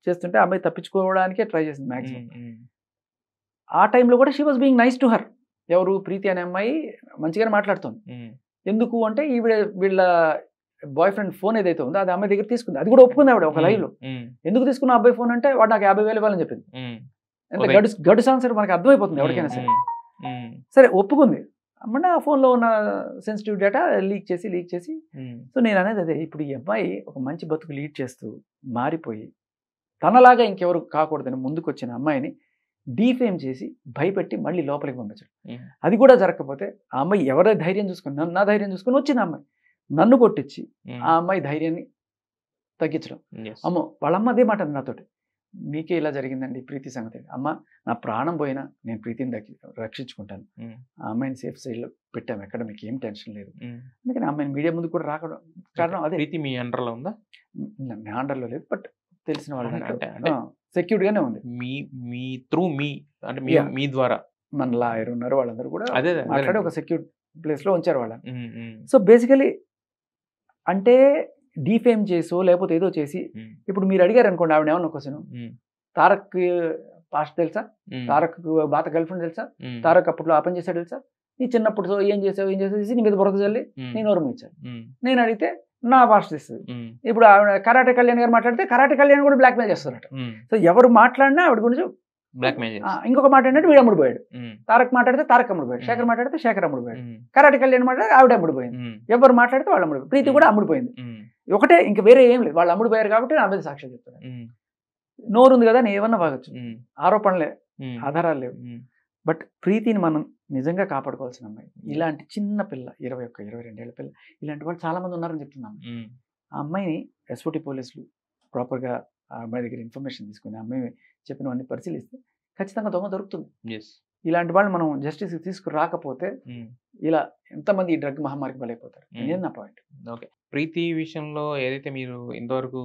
చేస్తుంటే అమ్మాయి తప్పించుకోవడానికే ట్రై చేసింది మ్యాక్సిమం. ఆ టైంలో కూడా she was being nice to her. ఎవరు? ప్రీతి అనే అమ్మాయి మంచిగానే మాట్లాడుతుంది. ఎందుకు అంటే వీళ్ళ బాయ్ ఫ్రెండ్ ఫోన్ ఏదైతే ఉందో అది అమ్మాయి దగ్గర తీసుకుంది, అది కూడా ఒప్పుకుంది ఆవిడ ఒక లైవ్ లో. ఎందుకు తీసుకున్న అబ్బాయి ఫోన్ అంటే వాడు నాకు 50,000 ఇవ్వాలని చెప్పింది. ఎంత గడు ఆన్సర్ మనకు అర్థమైపోతుంది ఎవరికైనా సరే. సరే ఒప్పుకుంది, అమ్మ ఆ ఫోన్లో ఉన్న సెన్సిటివ్ డేటా లీక్ చేసి. సో నేను అనేది అదే, ఇప్పుడు ఈ అబ్బాయి ఒక మంచి బతుకు లీడ్ చేస్తూ మారిపోయి తనలాగా ఇంకెవరు కాకూడదని ముందుకు వచ్చిన అమ్మాయిని డీఫేమ్ చేసి భయపెట్టి మళ్ళీ లోపలికి పంపించాడు. అది కూడా జరగకపోతే ఆ అమ్మాయి ఎవరో ధైర్యం చూసుకుని, నా ధైర్యం చూసుకుని వచ్చింది అమ్మాయి, నన్ను కొట్టించి ఆ అమ్మాయి ధైర్యాన్ని తగ్గించడం. అమ్మో వాళ్ళమ్మ అదే మాట నాతోటి, మీకే ఇలా జరిగిందండి ప్రీతి సంగతి, అమ్మ నా ప్రాణం పోయినా నేను ప్రీతిని రక్షించుకుంటాను, ఆ అమ్మాయిని సేఫ్ సైడ్లో పెట్టాము, ఎక్కడ మీకు ఏం టెన్షన్ లేదు. అందుకని అమ్మాయిని మీడియా ముందు కూడా రాకడం కారణం అదే. ప్రీతి మీ అండర్లో ఉందా? నా అండర్లో లేదు, బట్ తెలిసిన వాళ్ళు సెక్యూర్డ్ గానే ఉంది. మీ త్రూ మీ అంటే మీ ద్వారా మన లాయర్ ఉన్నారు, వాళ్ళందరూ కూడా మాట్లాడి ఒక సెక్యూర్డ్ ప్లేస్ లో ఉంచారు వాళ్ళని. సో బేసికలీ అంటే డీఫేమ్ చేసో లేకపోతే ఏదో చేసి, ఇప్పుడు మీరు అడిగారు అనుకోండి ఆవిడ ఏమన్నా క్వశ్చన్, తారక్ పాస్ట్ తెలుసా, తారక్ బాత గర్ల్ ఫ్రెండ్ తెలుసా, తారక్ అప్పట్లో ఆ పని చేశాడు తెలుసా, నీ చిన్నప్పుడు ఏం చేసావు నీ మీద బురద చల్లి నేను నోరు ఇచ్చాను, నేను అడిగితే నా పాస్ట్ ఇస్తుంది. ఇప్పుడు ఆవిడ కరాటే కళ్యాణ్ గారు మాట్లాడితే కరాటే కళ్యాణ్ కూడా బ్లాక్ మెయిల్ చేస్తున్నట్టు. సో ఎవరు మాట్లాడినా ఆవిడ గురించి ఇంకొక మాట్లాడినట్టు వీడు అమ్ముడు పోయాడు, తారక్ మాట్లాడితే తారక్ అమ్ముడు పోయాడు, శేఖర్ మాట్లాడితే శేఖర్ అమ్ముడు పోయాడు, కరాటే కళ్యాణ్ మాట్లాడితే ఆవిడ అమ్ముడు పోయింది, ఎవరు మాట్లాడితే వాళ్ళు అమ్ముడు, ప్రీతి కూడా అమ్ముడు పోయింది. ఒకటే, ఇంకా వేరే ఏం లేదు, వాళ్ళు అమ్ముడు పోయారు కాబట్టి నా మీద సాక్ష్యం చెప్తాను. నోరు ఉంది కదా, నేను ఏమన్నా బాగొచ్చు, ఆరోపణలే, ఆధారాలు లేవు. బట్ ప్రీతిని మనం నిజంగా కాపాడుకోవాల్సిన అమ్మాయి. ఇలాంటి చిన్న పిల్ల 21-22 ఏళ్ల పిల్ల, ఇలాంటి వాళ్ళు చాలా మంది ఉన్నారని చెప్తున్నాం. ఆ అమ్మాయిని ఎస్ఓటి పోలీసులు ప్రాపర్గా ఆ అమ్మాయి దగ్గర ఇన్ఫర్మేషన్ తీసుకుని ఆ అమ్మాయి చెప్పినవన్నీ పరిశీలిస్తే ఖచ్చితంగా దొంగ దొరుకుతుంది. ఇలాంటి వాళ్ళు మనం జస్టిస్ తీసుకురాకపోతే ఇలా ఎంతమంది ఈ డ్రగ్ మహమ్మారికి బలైపోతారు అనేది నా పాయింట్. ఓకే, ప్రీతి విషయంలో ఏదైతే మీరు ఇంతవరకు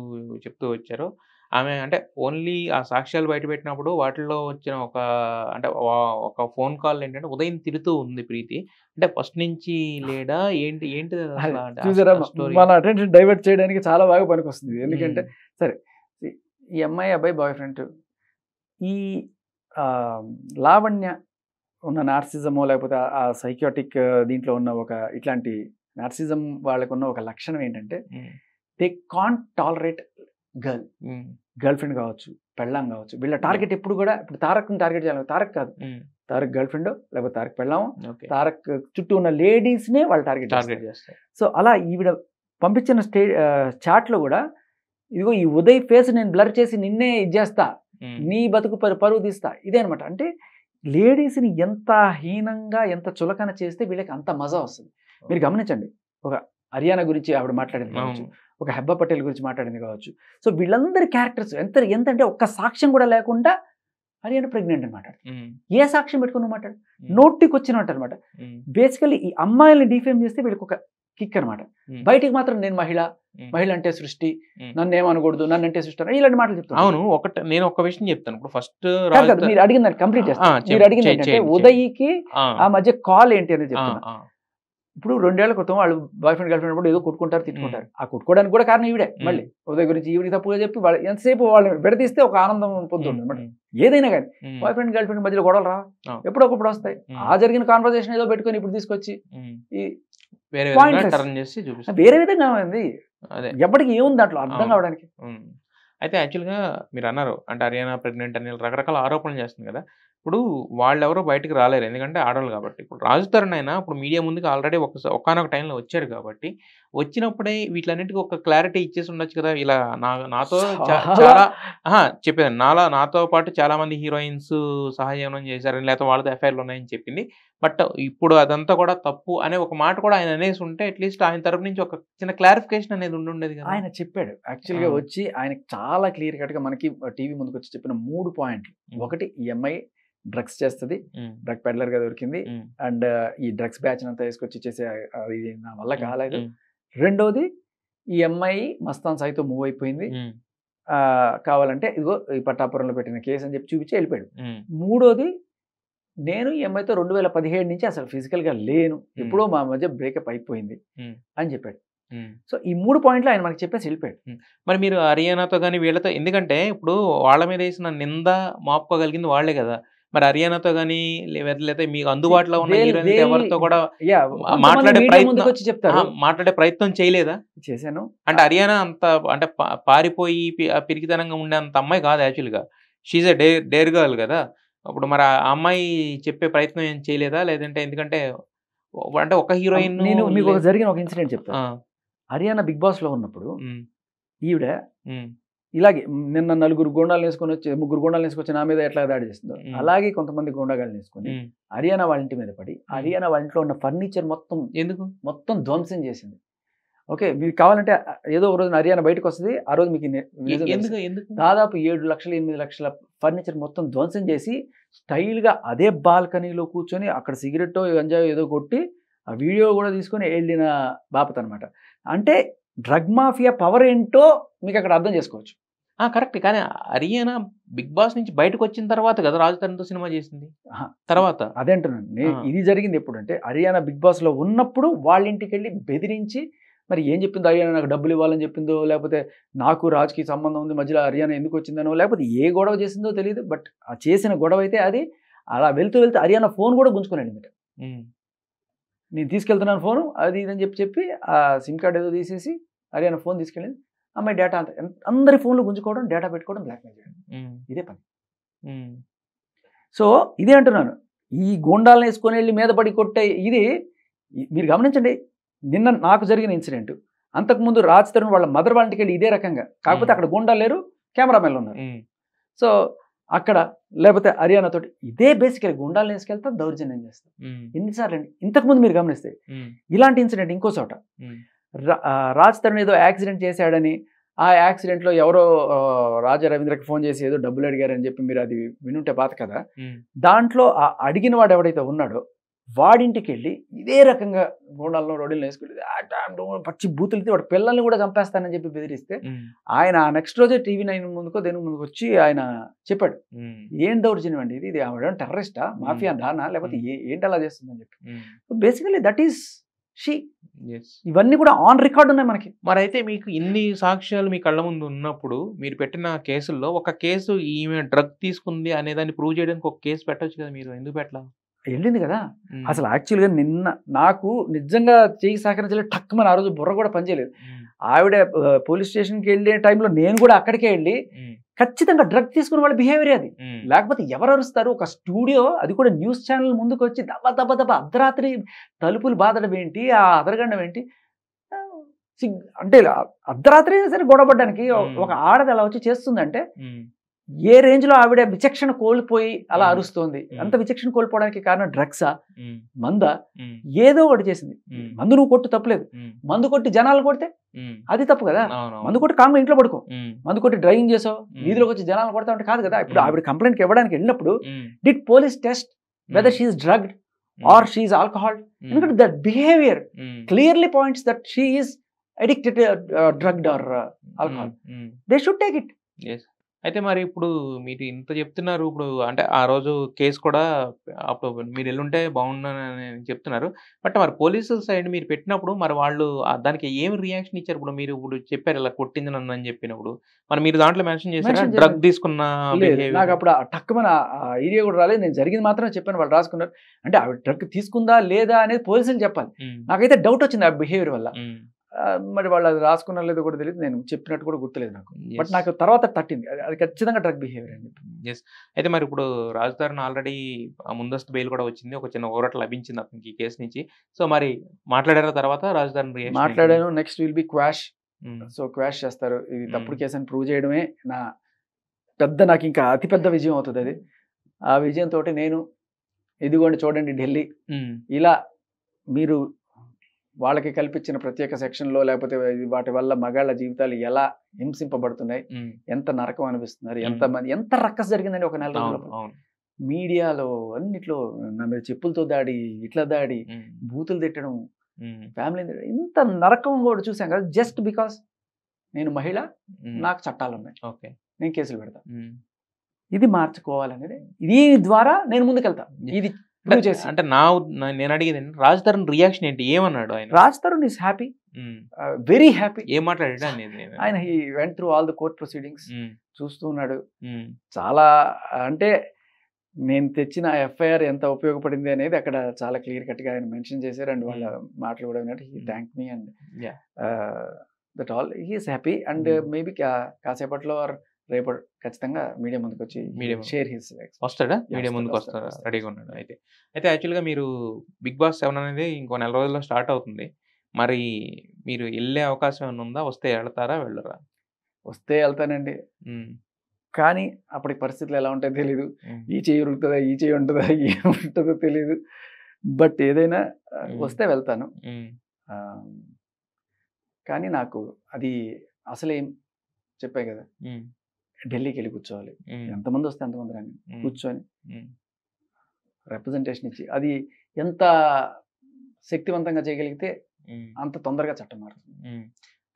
చెప్తూ వచ్చారో, ఆమె అంటే ఓన్లీ ఆ సాక్ష్యాలు బయట పెట్టినప్పుడు వాటిల్లో వచ్చిన ఒక ఫోన్ కాల్ ఏంటంటే ఉదయం తిరుగుతూ ఉంది ప్రీతి, అంటే ఫస్ట్ నుంచి లేడా ఏంటి చూసారా, మన అటెన్షన్ డైవర్ట్ చేయడానికి చాలా బాగా పనికొస్తుంది. ఎందుకంటే సరే, ఈ అబ్బాయి బాయ్ ఫ్రెండ్, ఈ లావణ్య ఉన్న నార్సిజమో లేకపోతే ఆ సైకియాటిక్ దీంట్లో ఉన్న ఒక ఇట్లాంటి నార్సిజం వాళ్ళకున్న ఒక లక్షణం ఏంటంటే they can't tolerate girl friend కావచ్చు, పెళ్ళాం కావచ్చు, వీళ్ళ టార్గెట్ ఎప్పుడు కూడా, ఇప్పుడు తారక్ని టార్గెట్ చేయాలి, తారక్ కాదు, తారక్ గర్ల్ ఫ్రెండ్ లేకపోతే తారక్ పెళ్ళాము, తారక్ చుట్టూ ఉన్న లేడీస్నే వాళ్ళు టార్గెట్ చేస్తారు. సో అలా ఈవిడ పంపించిన చాట్లో కూడా ఇదిగో ఈ ఉదయ్ ఫేస్ నేను బ్లర్ చేసి నిన్నే ఇచ్చేస్తా, నీ బతుకు పరువు తీస్తా, ఇదే అనమాట. అంటే లేడీస్ని ఎంత హీనంగా ఎంత చులకన చేస్తే వీళ్ళకి అంత మజా వస్తుంది. మీరు గమనించండి, ఒక హర్యానా గురించి ఆవిడ మాట్లాడింది కావచ్చు, ఒక హెబ్బా పటేల్ గురించి మాట్లాడింది కావచ్చు. సో వీళ్ళందరి క్యారెక్టర్స్ ఎంతంటే ఒక్క సాక్ష్యం కూడా లేకుండా హర్యానా ప్రెగ్నెంట్ అని మాట్లాడు, ఏ సాక్ష్యం పెట్టుకుని మాట్లాడు, నోటికి వచ్చినట్టు అనమాట. బేసికలీ ఈ అమ్మాయిల్ని డిఫేమ్ చేస్తే వీళ్ళకి ఒక కిక్ అనమాట. బయటికి మాత్రం నేను మహిళ అంటే సృష్టి, నన్ను ఏమనకూడదు, నన్ను అంటే సృష్టి, ఇలాంటి మాటలు చెప్తాను. అవును, నేను ఒక విషయం చెప్తాను. ఇప్పుడు ఫస్ట్ మీరు అడిగిన కంప్లీట్ చేస్తాను. మీరు అడిగింది ఉదయ్కి ఆ మధ్య కాల్ ఏంటి అనేది చెప్తాను. ఇప్పుడు 2 ఏళ్ల క్రితం వాళ్ళు బాయ్ ఫ్రెండ్ గర్ల్ ఫ్రెండ్ కూడా ఏదో కొట్టుకుంటారు, తిట్టుకుంటారు. ఆ కొట్టుకోవడానికి కూడా కారణం ఈవిడే. మళ్ళీ ఉదయ్ గురించి ఈవిడికి తప్పుగా చెప్పి వాళ్ళు ఎంతసేపు వాళ్ళు విడదీస్తే ఒక ఆనందం పొందుతుంది అనమాట. ఏదైనా కానీ బాయ్ ఫ్రెండ్ గర్ల్ ఫ్రెండ్ మధ్యలో గొడవలు రా ఎప్పుడొకప్పుడు వస్తాయి. ఆ జరిగిన కాన్వర్సేషన్ ఏదో పెట్టుకొని ఇప్పుడు తీసుకొచ్చి వేరే విధంగా ఉంది, ఎప్పటికి ఏముంది దాంట్లో అర్థం కావడానికి. అయితే యాక్చువల్గా మీరు అన్నారు అంటే హర్యానా ప్రెగ్నెంట్ అని రకరకాల ఆరోపణలు చేస్తుంది కదా. ఇప్పుడు వాళ్ళెవరో బయటకు రాలేరు, ఎందుకంటే ఆడవాళ్ళు కాబట్టి. ఇప్పుడు రాజు తరుణ్ అయినా ఇప్పుడు మీడియా ముందుకు ఆల్రెడీ ఒకానొక టైంలో వచ్చాడు కాబట్టి, వచ్చినప్పుడే వీటిలన్నిటికీ ఒక క్లారిటీ ఇచ్చేసి ఉండొచ్చు కదా. ఇలా నాతో చాలా చెప్పేది, నాతో పాటు చాలా మంది హీరోయిన్స్ సహజీవనం చేశారని, లేకపోతే వాళ్ళతో ఎఫ్ఐఆర్లు ఉన్నాయని చెప్పింది. బట్ ఇప్పుడు అదంతా కూడా తప్పు అనే ఒక మాట కూడా ఆయన అనేసి ఉంటే అట్లీస్ట్ ఆయన తరపు నుంచి ఒక చిన్న క్లారిఫికేషన్ అనేది ఉండేది కదా. ఆయన చెప్పాడు యాక్చువల్గా వచ్చి, ఆయనకి చాలా క్లియర్ కట్గా మనకి టీవీ ముందుకు వచ్చి చెప్పిన 3 పాయింట్లు. ఒకటి, ఈ అమ్మాయి డ్రగ్స్ చేస్తుంది, డ్రగ్ పెడ్లర్ గా దొరికింది, అండ్ ఈ డ్రగ్స్ బ్యాచ్ అంతా వేసుకొచ్చి చేసే ఇది నా వల్ల కాలేదు. రెండోది, ఈ అమ్మాయి మస్తాన్ సాయితో మూవ్ అయిపోయింది, కావాలంటే ఇదిగో ఈ పట్టాపురంలో పెట్టిన కేసు అని చెప్పి చూపించి వెళ్ళిపోయాడు. మూడోది, నేను ఈ అమ్మాయితో 2017 నుంచి అసలు ఫిజికల్ గా లేను, ఎప్పుడో మా మధ్య బ్రేకప్ అయిపోయింది అని చెప్పాడు. సో ఈ 3 పాయింట్లు ఆయన మనకి చెప్పేసి వెళ్ళిపోయాడు. మరి మీరు హర్యానాతో కానీ వీళ్ళతో, ఎందుకంటే ఇప్పుడు వాళ్ళ మీద వేసిన నింద మాపుకోగలిగింది వాళ్లే కదా. మరి హర్యానాతో కానీ లేకపోతే మీకు అందుబాటులో ఉన్న హీరోయిన్ ఎవరితో కూడా మాట్లాడే ప్రయత్నం చేయలేదా? చేశాను. అంటే హర్యానా అంత అంటే పారిపోయి పిరికితనంగా ఉండే అంత అమ్మాయి కాదు యాక్చువల్గా, షీజ్ ఎ డేర్ గర్ల్ కదా. అప్పుడు మరి ఆ అమ్మాయి చెప్పే ప్రయత్నం ఏం చేయలేదా? లేదంటే ఎందుకంటే అంటే ఒక హీరోయిన్, నేను మీకు జరిగిన ఒక ఇన్సిడెంట్ చెప్తాను. హర్యానా బిగ్ బాస్ లో ఉన్నప్పుడు ఈవిడ ఇలాగే నిన్న 4 గుండాలు వేసుకొని వచ్చి 3 గుండాలు వేసుకొచ్చి నా మీద ఎట్లా దాడి చేస్తుందో అలాగే కొంతమంది గుండాగాళ్ళు వేసుకొని హర్యానా వాళ్ళ ఇంటి మీద పడి హర్యానా వాళ్ళ ఇంట్లో ఉన్న ఫర్నిచర్ మొత్తం ధ్వంసం చేసింది. ఓకే, మీకు కావాలంటే ఏదో ఒక రోజు హర్యానా బయటకు వస్తుంది, ఆ రోజు మీకు దాదాపు 7 లక్షలు 8 లక్షల ఫర్నిచర్ మొత్తం ధ్వంసం చేసి స్టైల్గా అదే బాల్కనీలో కూర్చొని అక్కడ సిగరెట్ ఎంజాయ్ ఏదో కొట్టి ఆ వీడియో కూడా తీసుకొని వెళ్ళిన బాపత్ అనమాట. అంటే డ్రగ్ మాఫియా పవర్ ఏంటో మీకు అక్కడ అర్థం చేసుకోవచ్చు. కరెక్ట్. కానీ హర్యానా బిగ్ బాస్ నుంచి బయటకు వచ్చిన తర్వాత కదా రాజు తరుణ్తో సినిమా చేసింది. తర్వాత అదే అంటున్నాను, ఇది జరిగింది ఎప్పుడంటే హర్యానా బిగ్ బాస్ లో ఉన్నప్పుడు వాళ్ళ ఇంటికి వెళ్ళి బెదిరించి మరి ఏం చెప్పిందో హర్యానా నాకు డబ్బులు ఇవ్వాలని చెప్పిందో, లేకపోతే నాకు రాజ్కి సంబంధం ఉంది మధ్యలో హర్యానా ఎందుకు వచ్చిందనో, లేకపోతే ఏ గొడవ చేసిందో తెలియదు. బట్ ఆ చేసిన గొడవ అయితే అది అలా వెళ్తూ హర్యానా ఫోన్ కూడా గుంజుకున్నాడు. నేను తీసుకెళ్తున్నాను ఫోను అది ఇదని చెప్పి ఆ సిమ్ కార్డ్ ఏదో తీసేసి హర్యానా ఫోన్ తీసుకెళ్ళింది. అమ్మాయి డేటా అంతా అందరి ఫోన్లు గుంజుకోవడం, డేటా పెట్టుకోవడం, బ్లాక్మెయిల్ చేయడం, ఇదే పని. సో ఇదే అంటున్నాను, ఈ గూండాలను వేసుకొని వెళ్ళి మీద పడి కొట్టే ఇది మీరు గమనించండి. నిన్న నాకు జరిగిన ఇన్సిడెంట్, అంతకుముందు రాజ్ తరుణ్ వాళ్ళ మదర్ వాళ్ళకి వెళ్ళి ఇదే రకంగా, కాకపోతే అక్కడ గూండాలు లేరు, కెమెరామెన్లు ఉన్నారు. సో అక్కడ లేకపోతే హర్యానా తోటి ఇదే బేసికలీ గుండాలను వేసుకెళ్తా దౌర్జన్యం చేస్తాం. ఎన్నిసార్లు అండి. ఇంతకుముందు మీరు గమనిస్తే ఇలాంటి ఇన్సిడెంట్ ఇంకో చోట రాజ్ తరుణ్ ఏదో యాక్సిడెంట్ చేశాడని, ఆ యాక్సిడెంట్లో ఎవరో రాజా రవీంద్రకి ఫోన్ చేసి ఏదో డబ్బులు అడిగారని చెప్పి మీరు అది వినుంటే పాత కదా. దాంట్లో ఆ అడిగిన వాడు ఎవడైతే ఉన్నాడో వాడింటికి వెళ్ళి ఇదే రకంగా గోడాల్లో రోడ్లు వేసుకుంటే పచ్చి బూతులు వాడు పిల్లల్ని కూడా చంపేస్తానని చెప్పి బెదిరిస్తే ఆయన నెక్స్ట్ రోజే TV9 ముందుకో దేని ముందుకు వచ్చి ఆయన చెప్పాడు, ఏం దౌర్జన్యం అండి ఇది, ఆవిడ టెర్రరిస్టా, మాఫియా దానా, లేకపోతే ఏంటి అలా చేస్తుందని చెప్పి. Basically that is she. ఇవన్నీ కూడా ఆన్ రికార్డ్ ఉన్నాయి మనకి. మరి అయితే మీకు ఇన్ని సాక్ష్యాలు మీ కళ్ళ ముందు ఉన్నప్పుడు మీరు పెట్టిన కేసుల్లో ఒక కేసు ఈమె డ్రగ్ తీసుకుంది అనే దాన్ని ప్రూవ్ చేయడానికి ఒక కేసు పెట్టొచ్చు కదా, మీరు ఎందుకు పెట్టలా? వెళ్ళింది కదా. అసలు యాక్చువల్గా నిన్న నాకు నిజంగా చేయి సహకరించలేదు, టక్కుమని ఆ రోజు బుర్ర కూడా పనిచేయలేదు. ఆవిడ పోలీస్ స్టేషన్కి వెళ్ళే టైంలో నేను కూడా అక్కడికే వెళ్ళి ఖచ్చితంగా డ్రగ్ తీసుకునే వాళ్ళ బిహేవియర్ అది. లేకపోతే ఎవరు అరుస్తారు? ఒక స్టూడియో, అది కూడా న్యూస్ ఛానల్ ముందుకు వచ్చి దబ్బ దబ్బ దబ్బ అర్ధరాత్రి తలుపులు బాదడం ఏంటి, ఆ అదరగండం ఏంటి అంటే అర్ధరాత్రి సరే గొడవపడ్డానికి ఒక ఆడది అలా వచ్చి చేస్తుందంటే ఏ రేంజ్ లో ఆవిడ విచక్షణ కోల్పోయి అలా అరుస్తోంది. అంత విచక్షణ కోల్పోవడానికి కారణం డ్రగ్సా, మందా, ఏదో ఒకటి చేసింది. మందు నువ్వు కొట్టు తప్పలేదు, మందు కొట్టి జనాలు కొడితే అది తప్పు కదా. మందు కొట్టి కామ్గా ఇంట్లో పడుకో, మందు కొట్టి డ్రైవింగ్ చేసావు వీధిలోకి వచ్చి జనాలు కొడతా ఉంటే కాదు కదా. ఇప్పుడు ఆవిడ కంప్లైంట్ ఇవ్వడానికి వెళ్ళినప్పుడు did police test whether she is drugged or she is alcohol? ఎందుకంటే that behaviour clearly points that she is addicted drugged or alcohol. They should take it. అయితే మరి ఇప్పుడు మీరు ఇంత చెప్తున్నారు, ఇప్పుడు అంటే ఆ రోజు కేసు కూడా అప్పుడు మీరు ఎల్లుంటే బాగుండని చెప్తున్నారు. బట్ మరి పోలీసుల సైడ్ మీరు పెట్టినప్పుడు మరి వాళ్ళు దానికి ఏమి రియాక్షన్ ఇచ్చారు? ఇప్పుడు మీరు ఇప్పుడు చెప్పారు ఇలా కొట్టింది నన్ను అని చెప్పినప్పుడు మరి మీరు దాంట్లో మెన్షన్ చేశారా డ్రగ్ తీసుకున్న? నాకు అప్పుడు టక్కుమని ఐడియా కూడా రాలేదు. నేను జరిగింది మాత్రం చెప్పాను, వాళ్ళు రాసుకున్నారు. అంటే ఆవిడ డ్రగ్ తీసుకుందా లేదా అనేది పోలీసులు చెప్పాలి. నాకైతే డౌట్ వచ్చింది ఆ బిహేవియర్ వల్ల. మరి వాళ్ళు అది రాసుకున్నా లేదో కూడా తెలియదు, నేను చెప్పినట్టు కూడా గుర్తులేదు నాకు. బట్ నాకు తర్వాత తట్టింది అది ఖచ్చితంగా డ్రగ్ బిహేవియర్ అని చెప్పి. అయితే మరి ఇప్పుడు రాజ్ తరుణ్ ఆల్రెడీ ముందస్తు బెయిల్ కూడా వచ్చింది, ఒక చిన్న ఊరట లభించింది అతనికి ఈ కేసు నుంచి. సో మరి మాట్లాడారా తర్వాత రాజ్ తరుణ్? మాట్లాడాను. Next will be quash. So quash చేస్తారు. ఇది తప్పుడు కేసు అని ప్రూవ్ చేయడమే నాకు ఇంకా అతిపెద్ద విజయం అవుతుంది అది. ఆ విజయంతో నేను ఇదిగోండి చూడండి ఢిల్లీ ఇలా మీరు వాళ్ళకి కల్పించిన ప్రత్యేక సెక్షన్లో లేకపోతే వాటి వల్ల మగాళ్ళ జీవితాలు ఎలా హింసింపబడుతున్నాయి, ఎంత నరకం అనిపిస్తున్నారు, ఎంత రక్కస్ జరిగిందని ఒక నెల రోజుల్లో మీడియాలో అన్నిట్లో నా మీద చెప్పులతో దాడి, ఇట్లా దాడి, బూతులు తిట్టడం, ఫ్యామిలీ ఇంత నరకం కూడా చూసాం కదా. జస్ట్ బికాస్ నేను మహిళ, నాకు చట్టాలు ఉన్నాయి, నేను కేసులు పెడతా. ఇది మార్చుకోవాలనేది, దీని ద్వారా నేను ముందుకెళ్తా. ఇది అంటే నేను అడిగేది రాజ్ తరుణ్ రియాక్షన్ ఏంటి, ఏమన్నాడు ఆయన? Raj Tarun is happy, very happy. ఏం మాట్లాడాడు ఆయన? He went through all the court proceedings, చూస్తూ ఉన్నాడు. చాలా అంటే నేను తెచ్చిన ఎఫ్ఐఆర్ ఎంత ఉపయోగపడింది అనేది అక్కడ చాలా క్లియర్ కట్ గా ఆయన మెన్షన్ చేశారు. అండ్ వాళ్ళ మాటలు కూడా విన్నట్టు he thank me and that all. He is happy. And maybe కాసేపట్లో రేపు ఖచ్చితంగా మీడియా ముందుకు వచ్చి షేర్ హిస్ వస్తాడా? మీడియా ముందుకు వస్తారా? రెడీగా ఉన్నాడు. అయితే యాక్చువల్గా మీరు బిగ్ బాస్ 7 అనేది ఇంకో నెల రోజుల్లో స్టార్ట్ అవుతుంది. మరి మీరు వెళ్ళే అవకాశం ఏమైనా ఉందా? వస్తే వెళ్తారా వెళ్ళరా? వస్తే వెళ్తానండి, కానీ అప్పటికి పరిస్థితులు ఎలా ఉంటాయో తెలీదు. ఈ చేయి ఉరుకుతుందా, ఈ చేయి ఉంటుందా, ఏముంటుందో తెలీదు. బట్ ఏదైనా వస్తే వెళ్తాను. కానీ నాకు అది అసలేం చెప్పాయి కదా, ఢిల్లీకి వెళ్ళి కూర్చోవాలి, ఎంతమంది వస్తే ఎంతమంది రాని కూర్చొని రిప్రజెంటేషన్ ఇచ్చి అది ఎంత శక్తివంతంగా చేయగలిగితే అంత తొందరగా చట్టం మారుతుంది.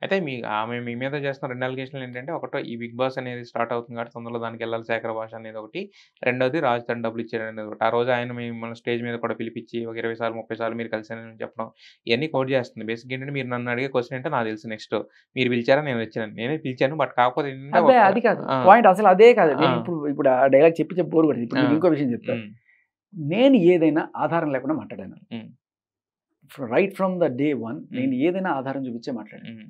అయితే ఆమె మీ మీద చేస్తున్న 2 అలిగేషన్‌లు ఏంటంటే, ఒకటో ఈ 'బిగ్ బాస్' అనేది స్టార్ట్ అవుతుంది కాబట్టి తొందరలో దానికెళ్ళాలి 'శేఖర్ భాష' అనేది ఒకటి. రెండోది రాజు తను డబ్బులు ఇచ్చాడనేది ఒకటి. ఆ రోజు ఆయన మిమ్మల్ని స్టేజ్ మీద కూడా పిలిపిచ్చి ఒక 20 సార్లు, 30 సార్లు మీరు కలిసారని చెప్పడం. ఇయన్నీ కోట్ చేస్తుంది. బేసిక్‌గా ఏంటంటే మీరు నన్ను అడిగే క్వెషన్ ఏంటో నాకు తెలుసు నెక్స్ట్. మీరు పిలిచారా? నేను వచ్చాను. నేనే పిలిచాను. బట్ కాకపోతే ఏంటంటే అబ్బే అది కాదు. పాయింట్ అసలు అదే కాదు. నేను ఇప్పుడు ఆ డైలాగ్ చెప్పి బోర్ కొట్టింది. ఇప్పుడు మీకు ఇంకో విషయం చెప్తాను. నేను ఏదైనా ఆధారం లేకుండా మాట్లాడాను. రైట్ ఫ్రమ్ ద డే 1 నేను ఏదైనా ఆధారం చూపించే మాట్లాడాను.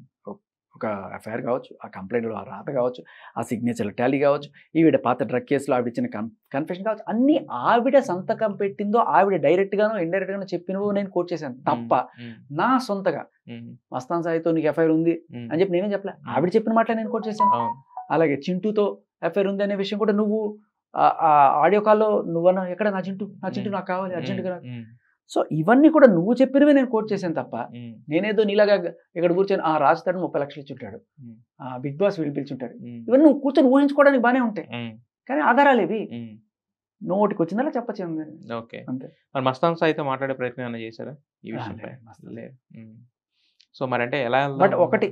ఒక ఎఫ్ఐఆర్ కావచ్చు, ఆ కంప్లైంట్లో ఆ రాత కావచ్చు, ఆ సిగ్నేచర్ టాలీ కావచ్చు, ఈవిడ పాత డ్రగ్ కేసులో ఆవిడ ఇచ్చిన కన్ఫెషన్ కావచ్చు, అన్నీ ఆవిడ సంతకం పెట్టిందో ఆవిడ డైరెక్ట్గానో ఇండైరెక్ట్గానో చెప్పినవో నేను కోట్ చేశాను తప్ప నా సొంతగా మస్తాన్ సాయితో నీకు ఎఫ్ఐఆర్ ఉంది అని చెప్పి నేనేం చెప్పలే. ఆవిడ చెప్పిన మాటలే నేను కోట్ చేశాను. అలాగే చింటూతో ఎఫ్ఐఆర్ ఉంది అనే విషయం కూడా నువ్వు ఆడియో కాల్లో నువ్వన్నా ఎక్కడ నా చింటూ నాకు కావాలి అర్జెంటుగా. సో ఇవన్నీ కూడా నువ్వు చెప్పినవే నేను కోట్ చేశాను తప్ప నేనేదో నీలాగా ఇక్కడ కూర్చొని రాజు తరుణ్ 30 లక్షలు ఇచ్చుంటాడు, బిగ్ బాస్ వీళ్ళు పిలిచుంటాడు, ఇవన్నీ నువ్వు కూర్చొని ఊహించుకోవడానికి బాగానే ఉంటాయి కానీ ఆధారాలు ఇవి నోటికి వచ్చిందలా చెప్పచ్చు. ఓకే, మరి మస్తాన్ సాయితో మాట్లాడే ప్రయత్నం ఏమైనా చేశారా ఈ విషయంపై? లేదు. సో మరి అంటే ఎలా? బట్ ఒకటి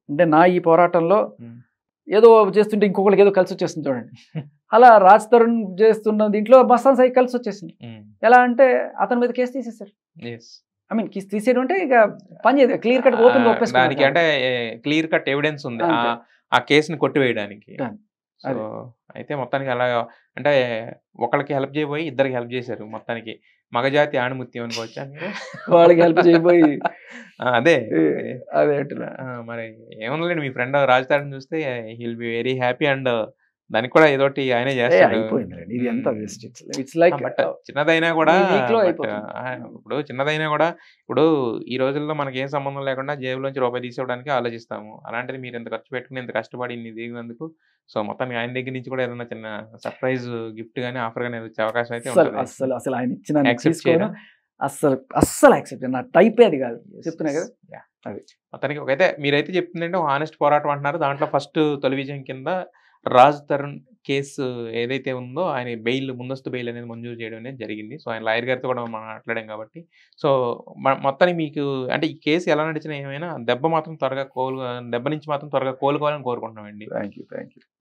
అంటే నా ఈ పోరాటంలో ఏదో చేస్తుంటే ఇంకొకరికి ఏదో కలిసి వచ్చేస్తుంది చూడండి. అలా రాజ్ తరుణ్ చేస్తున్న దీంట్లో మస్తాన్ సాయి కలిసి వచ్చేసింది. ఎలా అంటే అతని మీద కేసు తీసేశారు. ఐ మీన్ కేసు తీసేయడం అంటే ఇక పని చేయదు, క్లియర్ కట్ ఓపెన్ ఒప్పేసుకోవడానికి, అంటే క్లియర్ కట్ ఎవిడెన్స్ ఉంది ఆ కేసుని కొట్టివేయడానికి. సో అయితే మొత్తానికి అలా అంటే ఒకళ్ళకి హెల్ప్ చేయబోయి ఇద్దరికి హెల్ప్ చేశారు. మొత్తానికి మగజాతి ఆణిముత్యం అనుకోవచ్చా మీరు? వాళ్ళకి హెల్ప్ చేయబోయి అదే మరి ఏముందండి, మీ ఫ్రెండ్ రాజ్ తరుణ్ చూస్తే he'll be very happy and దానికి కూడా ఏదోటి ఆయనే చేస్తాడు. బట్ చిన్నదైనా కూడా ఇప్పుడు చిన్నదైనా కూడా ఇప్పుడు ఈ రోజుల్లో మనకి ఏం సంబంధం లేకుండా జేబులోంచి రూపాయి తీసుకోవడానికి ఆలోచిస్తాము. అలాంటిది మీరు ఇంత ఖర్చు పెట్టుకుని ఇంత కష్టపడి ఇన్ని దిగినందుకు సో మొత్తానికి ఆయన దగ్గర నుంచి కూడా ఏదైనా చిన్న సర్ప్రైజ్ గిఫ్ట్ గానీ ఆఫర్ గానీ వచ్చే అవకాశం అయితే అసలు ఆయన ఇచ్చిన అస్సలు యాక్సెప్ట్ నా టైపే అది కాదు చెప్తున్నా కదా. అది మొత్తానికి అయితే మీరైతే చెప్తుందంటే హానెస్ట్ పోరాటం అంటున్నారు. దాంట్లో ఫస్ట్ తొలి విజయం కింద రాజ్ తరుణ్ కేసు ఏదైతే ఉందో ఆయన ముందస్తు బెయిల్ అనేది మంజూరు చేయడం అనేది జరిగింది. సో ఆయన లాయర్ గారితో కూడా మనం మాట్లాడాం కాబట్టి సో మొత్తానికి మీకు అంటే ఈ కేసు ఎలా నడిచినా ఏమైనా దెబ్బ నుంచి మాత్రం త్వరగా కోలుకోవాలని కోరుకుంటున్నామండి. Thank you.